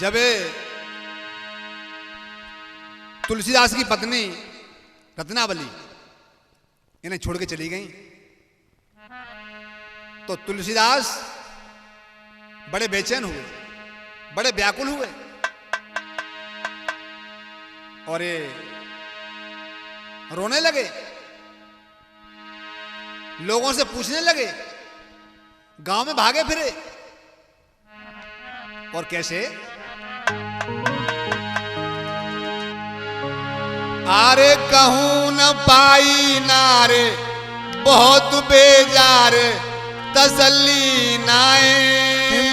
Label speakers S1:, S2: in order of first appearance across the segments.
S1: जब तुलसीदास की पत्नी रत्नावली इन्हें छोड़ के चली गई तो तुलसीदास बड़े बेचैन हुए, बड़े व्याकुल हुए और ये रोने लगे, लोगों से पूछने लगे, गांव में भागे फिरे। और कैसे? आरे कहूं न पाई नारे बहुत बेजार तसल्ली नाए,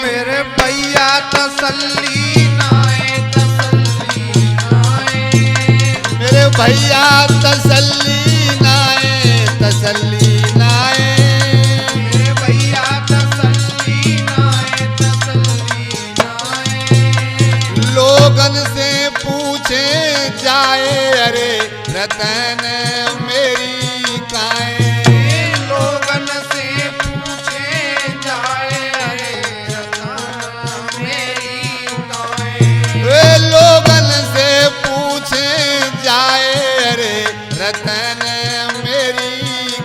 S2: मेरे भैया तसल्ली नाए, तसल्ली नाए,
S1: मेरे भैया तसल्ली नाए, तसल्ली नाए,
S2: मेरे भैया तसल्ली नाए, तसल्ली नाए।
S1: लोगन से पूछे जाए अरे रतन मेरी काए,
S2: लोगन से पूछे जाए अरे रतन मेरी काए,
S1: वे लोगन से पूछे जाए अरे रतन मेरी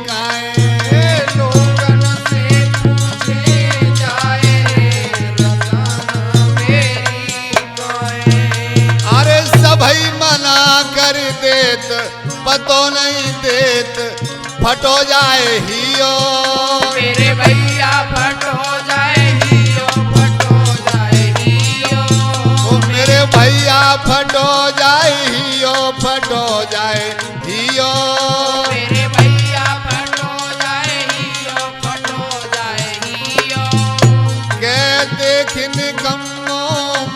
S1: काए,
S2: लोगन से पूछे जाए रतन मेरी काए।
S1: अरे सभई मना कर देत पतो नहीं देत फटो जाए हियो,
S2: मेरे भैया फटो जाए हियो, फटो जाए हियो,
S1: ओ मेरे भैया फटो जाए हियो, फटो जाए हियो,
S2: मेरे भैया फटो जाए हियो, फटो जाए हियो।
S1: के देखिन कम्मो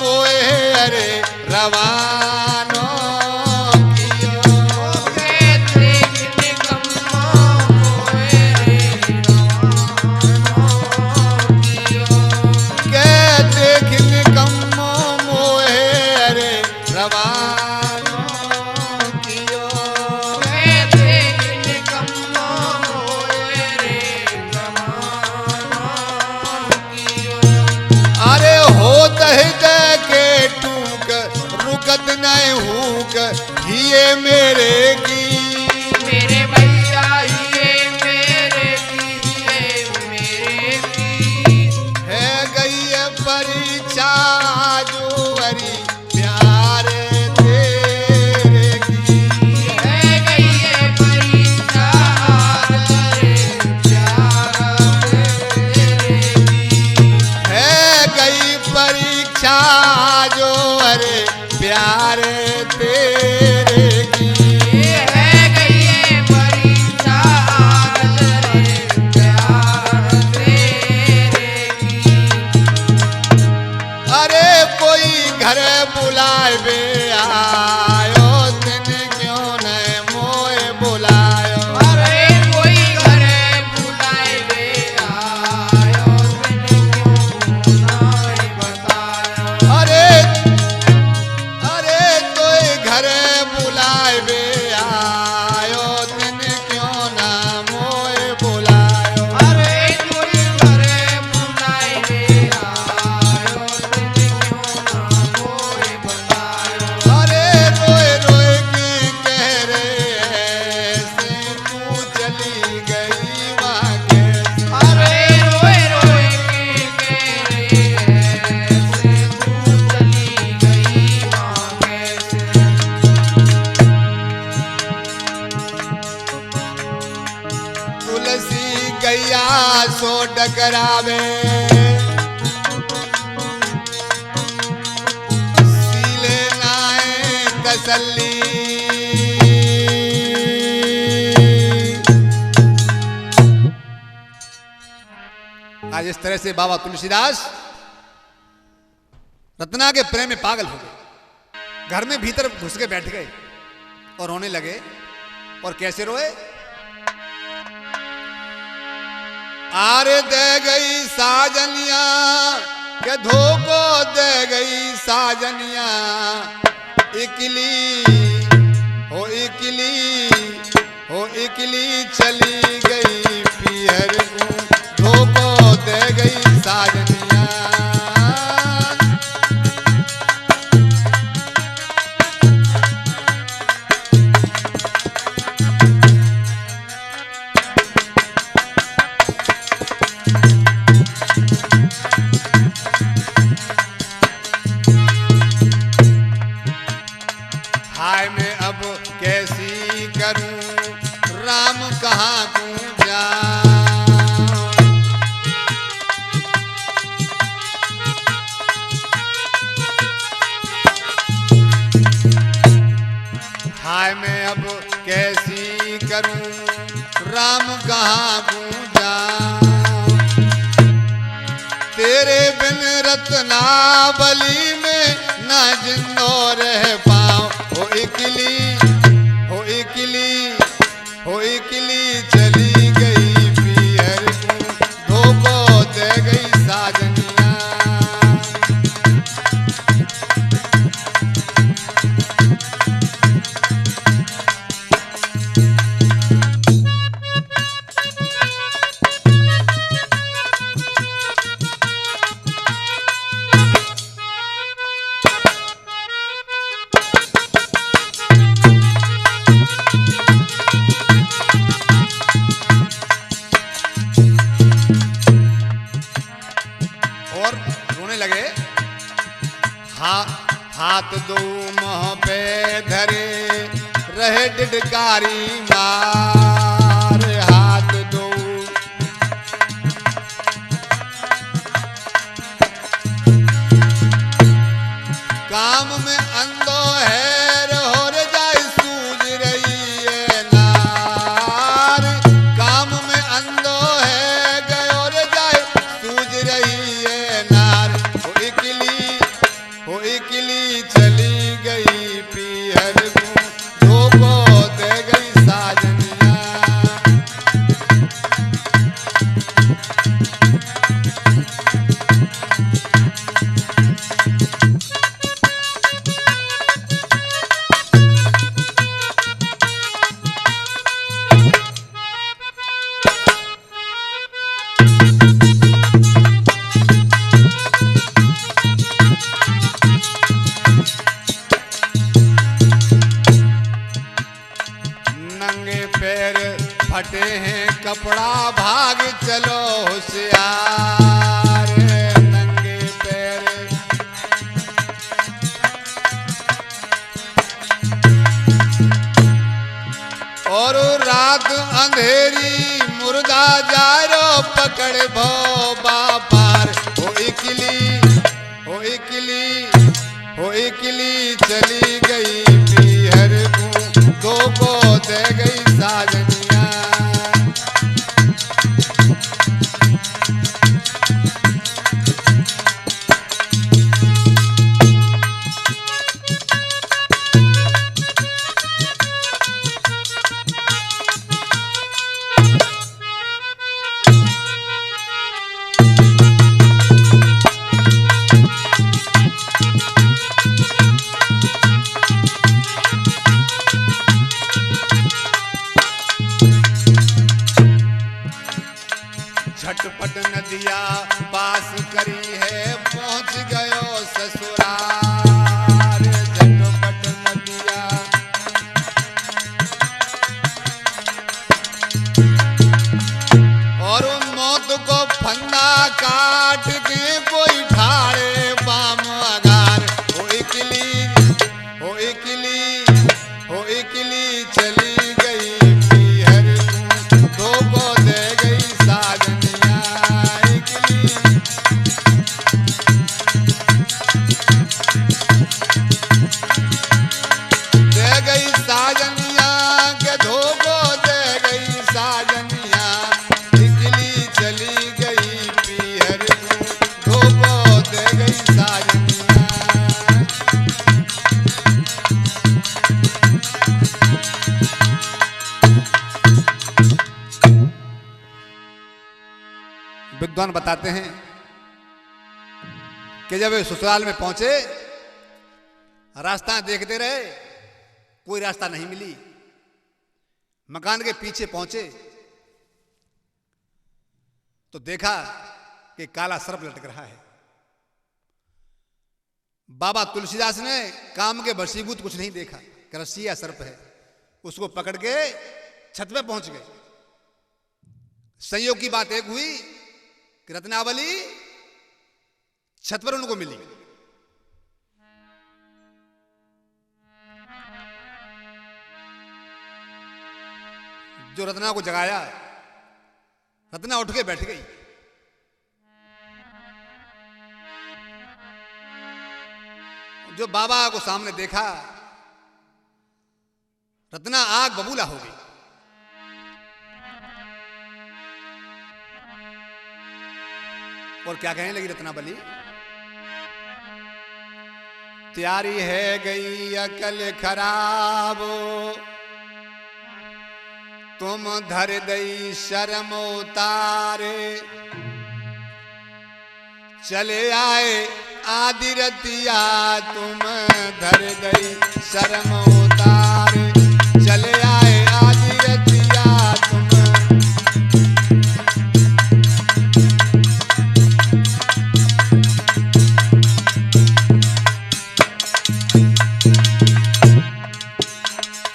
S1: मोए अरे रवानो कियो,
S2: के देखने कम्मो मोए रवानो कियो,
S1: के देखिन कम्मो मोए अरे रवानो कियो,
S2: के देखने कम्मो मोए रवानो कियो।
S1: अरे होत हृदय के टूक रुकत नहीं हूक हिये मेरे की,
S2: मेरे भैया ये मेरे की, ये मेरे की,
S1: है गई है परीक्षा जोवरी प्यार तेरे की,
S2: है गई है परीक्षा तेरे प्यार तेरे की,
S1: है गई परीक्षा जो अरे प्यार तेरे की,
S2: है गई है परीक्षा तेरे प्यार तेरे की।
S1: अरे कोई घर बुलाए बे आयो दिन क्यों न मोए बुलायो,
S2: अरे कोई घर बुलाए वे आयो, दिन क्यों नाय बतायो।
S1: अरे अरे कोई घर बुलाए बे आयो दिन क्यों ना मोए बुलायो,
S2: अरे कोई घर बुलाए वे आयो, दिन क्यों ना मोए बतायो।
S1: अरे रोए रोए के कह रहे ऐसे तू चली गई वहाँ कैसे,
S2: अरे रोए रोए के कह रहे ऐसे तू चली गई माँ कैसे।
S1: तुलसी गैया सो डकरावे सीले नाए तसल्ली, आज इस तरह से बाबा तुलसीदास रत्ना के प्रेम में पागल हो गए, घर में भीतर घुस के बैठ गए और रोने लगे। और कैसे रोए? आरे दे गई साजनिया के धोखो दे गई साजनिया, इकली हो इकली हो इकली चली गई पियर को धोखो दे गई साजनिया। हाय मैं अब कैसी करूं, राम कहाँ को जाऊं। तेरे बिन रत्नावली में ना जिंदो रह पाऊं। हो इकली, हो इकली, हो इकली चली गई पीहर को, धोखो दे गई साजनिया। और रोने लगे। हाथ दो मुँह पे धरे रहे डिडकारी मार। हाथ दो काम में अंधो है हो रे जाए सूझ रही है नार। काम में अंधो है गयो रे जाए सूझ रही है नार। हो इकली चली गई पीहर को, धोखो दे गई साजनिया। नंगे पैर फटे हैं कपड़ा भाग चलो होशियार। नंगे पैर और रात अंधेरी मुर्दा जारो पकड़ भो बापार। हो इकली, हो इकली, हो इकली चली गई पीहर को, धोखो दे गई साजनिया। झटपट नदिया पास करी है पहुंच गयो ससुराल। झटपट नदिया और मौत को फंदा काट के कोई ठाड़े बाम अगार। हो इकली, हो इकली, हो इकली चली गई पीहर को, धोखो दे गई साजनिया। दे गई साजनिया के धोखो दे गई साजनिया। इकली चली गई पीहर को, धोखो दे गई साजनिया। विद्वान बताते हैं कि जब वे ससुराल में पहुंचे, रास्ता देखते रहे, कोई रास्ता नहीं मिली। मकान के पीछे पहुंचे तो देखा कि काला सर्प लटक रहा है। बाबा तुलसीदास ने काम के वशीभूत कुछ नहीं देखा कि रस्सी या सर्प है, उसको पकड़ के छत पे पहुंच गए। संयोग की बात एक हुई कि रत्नावली छत पर उनको मिली। जो रत्ना को जगाया, रत्ना उठ के बैठ गई। जो बाबा को सामने देखा, रत्ना आग बबूला हो गई। और क्या कहने लगी रत्नावली, त्यारी है गई अकल खराब, तुम धर दई शर्म उतारे, चले आए आदि रतिया तुम धर दई शर्म उतारे, चले आए आदि रतिया तुम।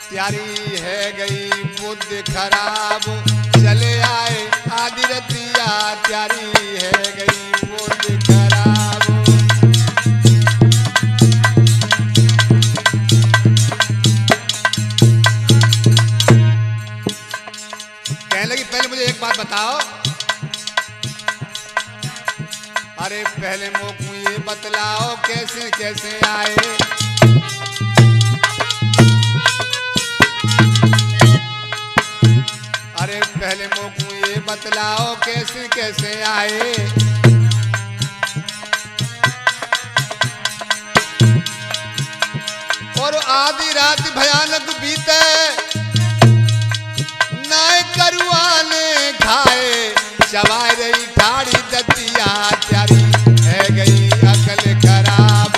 S1: त्यारी है गई बुद्धि खराब, चले आए आदि रतिया, त्यारी है गई बुद्धि खराब। कहने लगी पहले मुझे एक बात बताओ, अरे पहले मोकू ये बतलाओ कैसे कैसे आए, अरे पहले मोकू ये बतलाओ कैसे कैसे आए। और आधी रात भयानक बीते, नाय करुआने खाए, चबाए रही ठाड़ी दतिया, त्यारी है गई अकल खराब,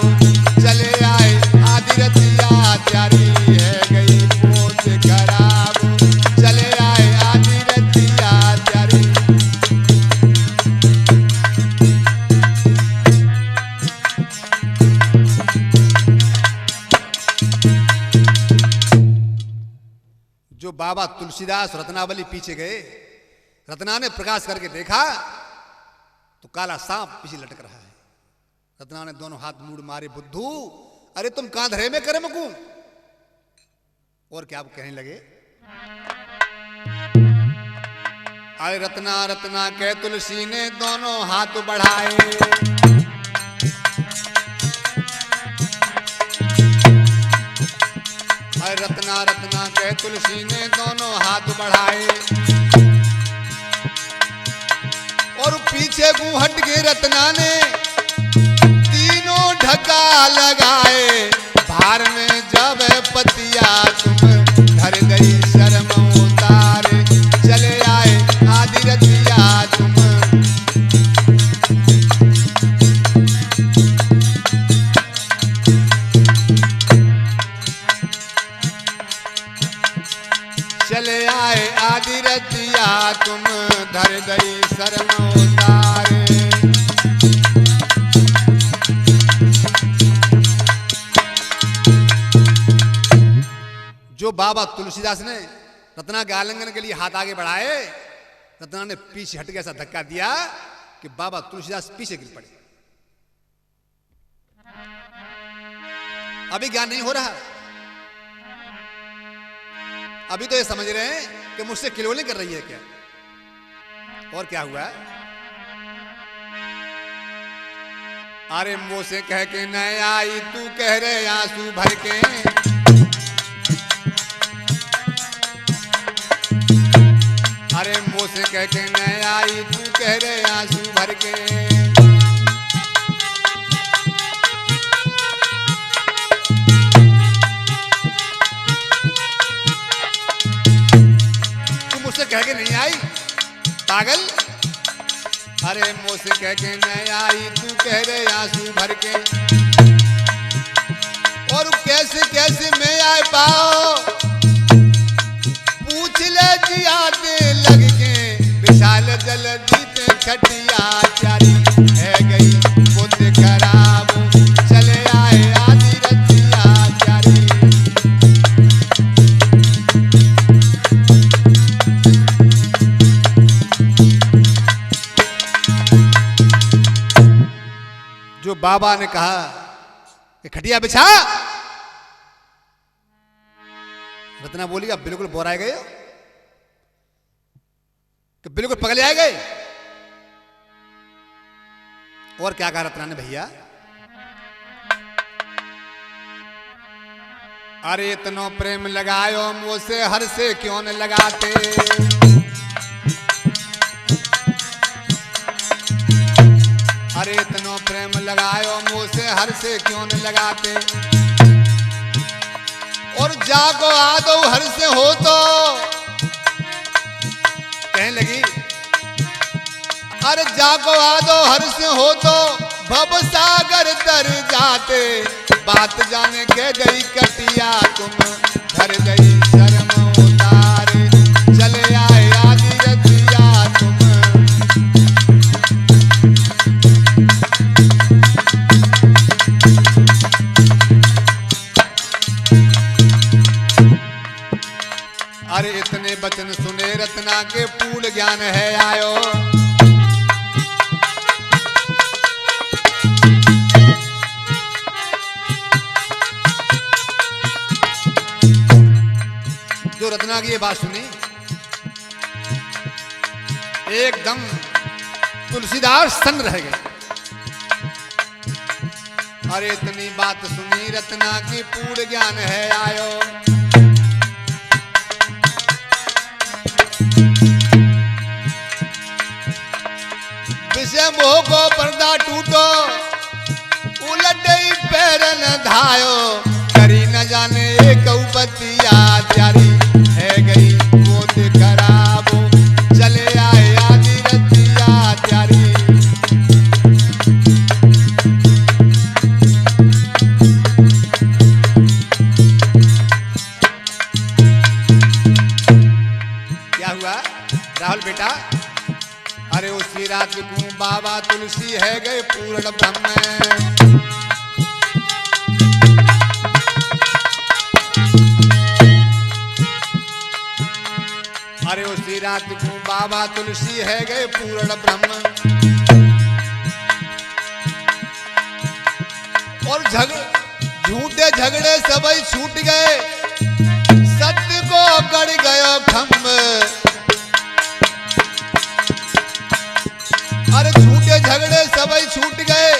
S1: चले आए आधी रतिया, त्यारी है गई बुद्धि खराब, चले आए आधी रतिया, त्यारी। जो बाबा तुलसीदास रत्नावली पीछे गए, रत्ना ने प्रकाश करके देखा तो काला सांप पीछे लटक रहा है। रत्ना ने दोनों हाथ मूड मारे, बुद्धू अरे तुम कहां धरे में करे मकू। और क्या आप कहने लगे, अरे रत्ना रत्ना कह तुलसी ने दोनों हाथ बढ़ाए, अरे रत्ना रत्ना कह तुलसी ने दोनों हाथ बढ़ाए, और पीछे मुंह हट के रत्ना ने तीनों ढका लगाए, भार में जब पतिया तुम धर गई शर्म उतारे, चले आए आदि रतिया तुम। चले आए आदि रतिया तुम धर गई शर्म उतारे। जो बाबा तुलसीदास ने रत्ना के आलिंगन के लिए हाथ आगे बढ़ाए, रत्ना ने पीछे हट के ऐसा धक्का दिया कि बाबा तुलसीदास पीछे गिर पड़े। अभी ज्ञान नहीं हो रहा, अभी तो ये समझ रहे हैं कि मुझसे खिलौने कर रही है क्या। और क्या हुआ, अरे मुंह से कह के न आई तू कह रहे आंसू भर के, अरे मुंह से कह के न आई तू कह रहे आंसू भर के। तू मुझसे कह के नहीं आई पागल, अरे मुंह से कह के न आई तू कह रहे आंसू भर के। और कैसे कैसे मैं आ पाओ पूछ ले जिया दे लग के, विशाल जल दीते खटिया, त्यारी है गई बुद्धि खराब, चले आए आदि रतिया, त्यारी। जो बाबा ने कहा कि खटिया बिछा, रत्ना बोली अब बिल्कुल बोराए गए कि बिल्कुल पगले आए गए। और क्या कहा रत्ना ने, भैया अरे इतनो प्रेम लगायो मुझसे हर से क्यों न लगाते। अरे इतनो प्रेम लगायो मुझसे हर से क्यों न लगाते। और जागो आदो हर से हो तो कहने लगी, अरे जागो आदो हर से हो तो भव सागर तर जाते। बात जाने के गई कटिया तुम घर गई शर्म उतारे। चले आए आदि रतिया तुम। अरे इतने वचन सुने रत्ना के पूर्ण ज्ञान है आयो। जो रत्ना की ये बात सुनी एकदम तुलसीदास सन्न रह गए। अरे इतनी बात सुनी रत्ना की पूर्ण ज्ञान है आयो। विषय मोह को पर्दा टूटो उलट पैरन धायो। करी न जाने एक उपतिया त्यारी है गई मोद खराबो। चले आए आदि रतिया त्यारी। क्या हुआ राहुल बेटा। अरे उसी रात को बाबा तुलसी है गए पूर्ण ब्रह्म। अरे उसी रात को बाबा तुलसी है गए पूर्ण ब्रह्म। और झूठे झगड़े सबई छूट गए। सत्य को गड़ गयो खम्भ। अरे झूठे झगड़े सबई छूट गए।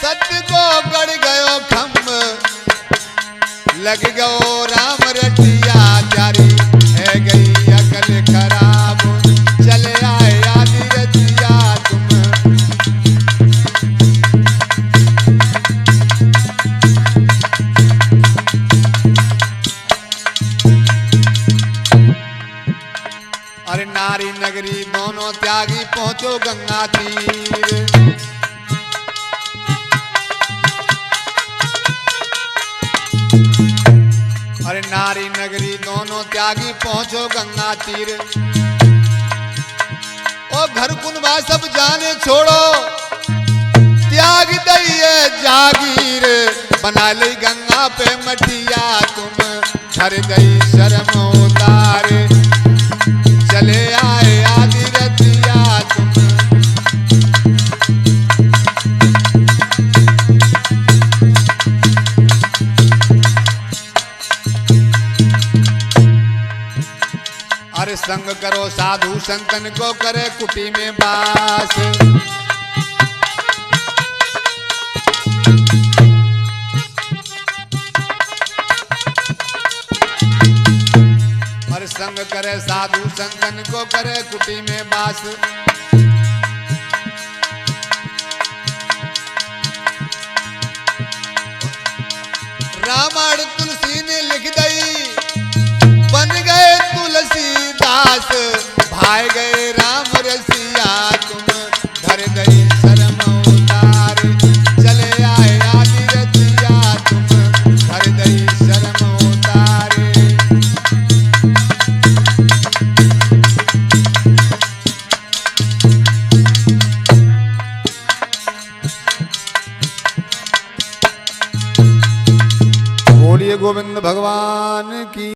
S1: सत्य को गड़ गयो खम्भ। लग गयो राम रटिया त्यारी है गई अकल खराब। चले आए आदि रतिया तुम। अरे नारी नगरी दोनों त्यागी पहुंचो गंगा तीर। अरे नारी नगरी दोनों त्यागी पहुंचो गंगा तीर। और घर कुनबा सब जाने छोड़ो। त्याग दइए जागीर। बना ली गंगा पे मटिया तुम। घर गई शर्म उतारे। चले आए आदि रतिया तुम। अरे संग करो साधु संतन को करे कुटी में बास। अरे संग करे साधु संतन को करे कुटी में बास। रामायण तुलसी ने लिख दई। बन गए तुलसीदास। भाई गए राम रसिया तुम। घर गई शर्म उतारे। चले आए आदि रतिया तुम। घर गई शर्म उतारे। बोलिए गोविंद भगवान की।